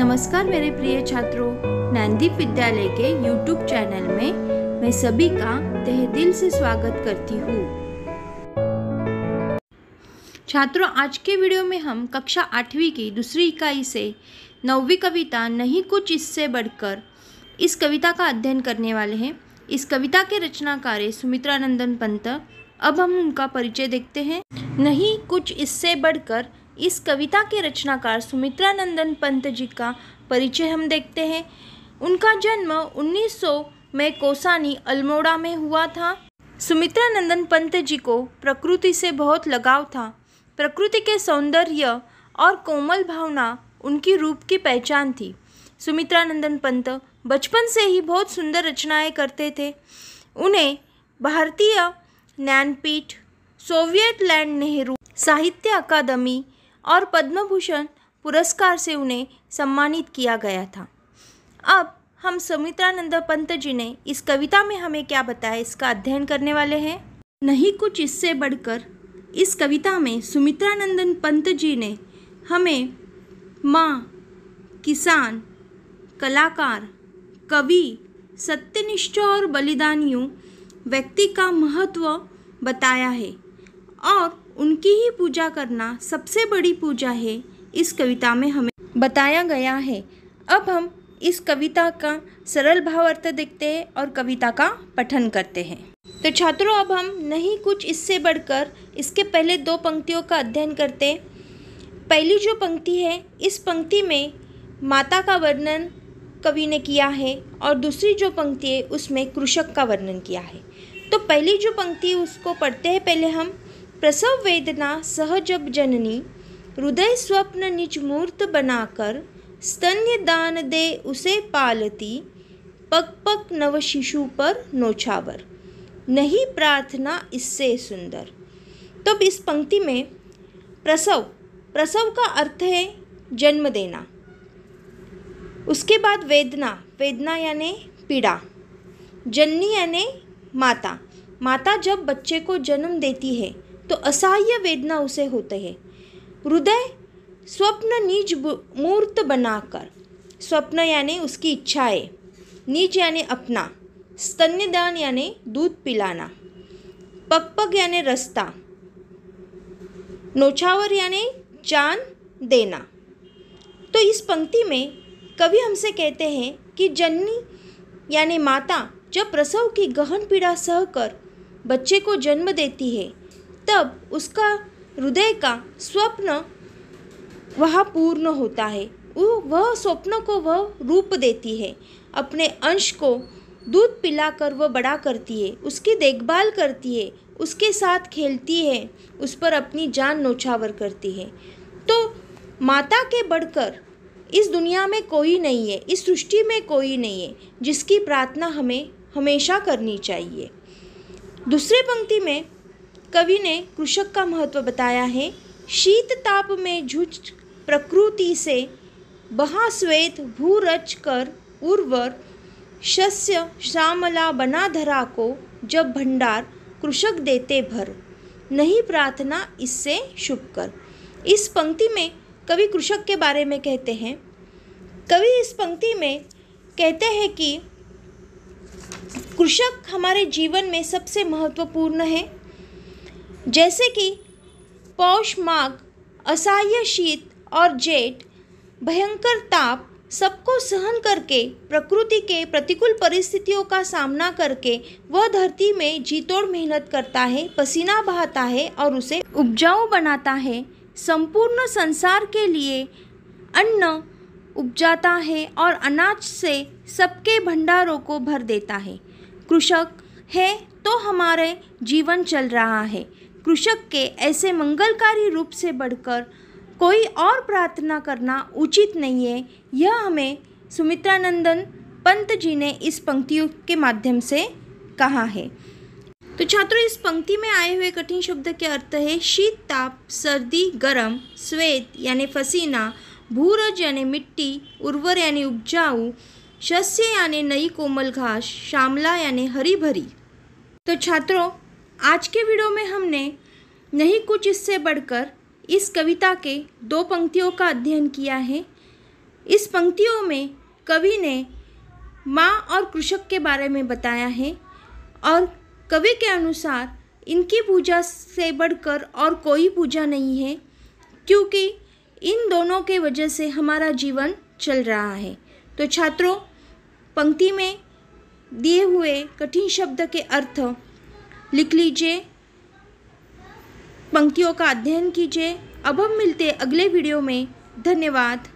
नमस्कार मेरे प्रिय छात्रों, ज्ञानदीप विद्यालय के YouTube चैनल में मैं सभी का तहे दिल से स्वागत करती हूँ। छात्रों, आज के वीडियो में हम कक्षा 8वीं की दूसरी इकाई से 9वीं कविता नहीं कुछ इससे बढ़कर इस कविता का अध्ययन करने वाले हैं। इस कविता के रचनाकार है सुमित्रानंदन पंत। अब हम उनका परिचय देखते हैं। नहीं कुछ इससे बढ़कर इस कविता के रचनाकार सुमित्रानंदन पंत जी का परिचय हम देखते हैं। उनका जन्म 1900 में कोसानी अल्मोड़ा में हुआ था। सुमित्रानंदन पंत जी को प्रकृति से बहुत लगाव था। प्रकृति के सौंदर्य और कोमल भावना उनकी रूप की पहचान थी। सुमित्रानंदन पंत बचपन से ही बहुत सुंदर रचनाएं करते थे। उन्हें भारतीय ज्ञानपीठ, सोवियत लैंड नेहरू साहित्य अकादमी और पद्म भूषण पुरस्कार से उन्हें सम्मानित किया गया था। अब हम सुमित्रानंद पंत जी ने इस कविता में हमें क्या बताया, इसका अध्ययन करने वाले हैं। नहीं कुछ इससे बढ़कर इस कविता में सुमित्रानंदन पंत जी ने हमें माँ, किसान, कलाकार, कवि, सत्यनिष्ठ और बलिदानियों व्यक्ति का महत्व बताया है और उनकी ही पूजा करना सबसे बड़ी पूजा है, इस कविता में हमें बताया गया है। अब हम इस कविता का सरल भावार्थ देखते हैं और कविता का पठन करते हैं। तो छात्रों, अब हम नहीं कुछ इससे बढ़कर इसके पहले दो पंक्तियों का अध्ययन करते हैं। पहली जो पंक्ति है, इस पंक्ति में माता का वर्णन कवि ने किया है और दूसरी जो पंक्ति है उसमें कृषक का वर्णन किया है। तो पहली जो पंक्ति उसको पढ़ते हैं पहले हम। प्रसव वेदना सहजब जननी, हृदय स्वप्न निज मूर्त बनाकर, स्तन्य दान दे उसे पालती, पग पग नव शिशु पर नौछावर, नहीं प्रार्थना इससे सुंदर। तो इस पंक्ति में प्रसव का अर्थ है जन्म देना। उसके बाद वेदना यानी पीड़ा, जननी यानी माता जब बच्चे को जन्म देती है तो असह्य वेदना उसे होते है। हृदय स्वप्न निज मूर्त बनाकर, स्वप्न यानी उसकी इच्छाएं, निज यानी अपना, स्तन्यदान यानी दूध पिलाना, पग यानी रास्ता, नौछावर यानी जान देना। तो इस पंक्ति में कवि हमसे कहते हैं कि जननी यानी माता जब प्रसव की गहन पीड़ा सहकर बच्चे को जन्म देती है तब उसका हृदय का स्वप्न वह पूर्ण होता है। वह स्वप्न को वह रूप देती है, अपने अंश को दूध पिलाकर वह बड़ा करती है, उसकी देखभाल करती है, उसके साथ खेलती है, उस पर अपनी जान नौछावर करती है। तो माता के बढ़कर इस दुनिया में कोई नहीं है, इस सृष्टि में कोई नहीं है जिसकी प्रार्थना हमें हमेशा करनी चाहिए। दूसरे पंक्ति में कवि ने कृषक का महत्व बताया है। शीत ताप में जूझ प्रकृति से, बहा श्वेत भू रच कर उर्वर, शस्य श्यामला बना धरा को, जब भंडार कृषक देते भर, नहीं प्रार्थना इससे शुभ कर। इस पंक्ति में कवि कृषक के बारे में कहते हैं। कवि इस पंक्ति में कहते हैं कि कृषक हमारे जीवन में सबसे महत्वपूर्ण है। जैसे कि पौष माघ असह्य शीत और जेठ भयंकर ताप सबको सहन करके, प्रकृति के प्रतिकूल परिस्थितियों का सामना करके वह धरती में जीतोड़ मेहनत करता है, पसीना बहाता है और उसे उपजाऊ बनाता है। संपूर्ण संसार के लिए अन्न उपजाता है और अनाज से सबके भंडारों को भर देता है। कृषक है तो हमारे जीवन चल रहा है। कृषक के ऐसे मंगलकारी रूप से बढ़कर कोई और प्रार्थना करना उचित नहीं है। यह हमें सुमित्रानंदन पंत जी ने इस पंक्तियों के माध्यम से कहा है। तो छात्रों, इस पंक्ति में आए हुए कठिन शब्द के अर्थ है शीत ताप, सर्दी गर्म, श्वेत यानी पसीना, भूरज यानी मिट्टी, उर्वर यानी उपजाऊ, शस्य यानी नई कोमल घास, श्यामला यानी हरी भरी। तो छात्रों, आज के वीडियो में हमने नहीं कुछ इससे बढ़कर इस कविता के दो पंक्तियों का अध्ययन किया है। इस पंक्तियों में कवि ने माँ और कृषक के बारे में बताया है और कवि के अनुसार इनकी पूजा से बढ़कर और कोई पूजा नहीं है, क्योंकि इन दोनों के वजह से हमारा जीवन चल रहा है। तो छात्रों, पंक्ति में दिए हुए कठिन शब्द के अर्थ लिख लीजिए, पंक्तियों का अध्ययन कीजिए। अब हम मिलते अगले वीडियो में। धन्यवाद।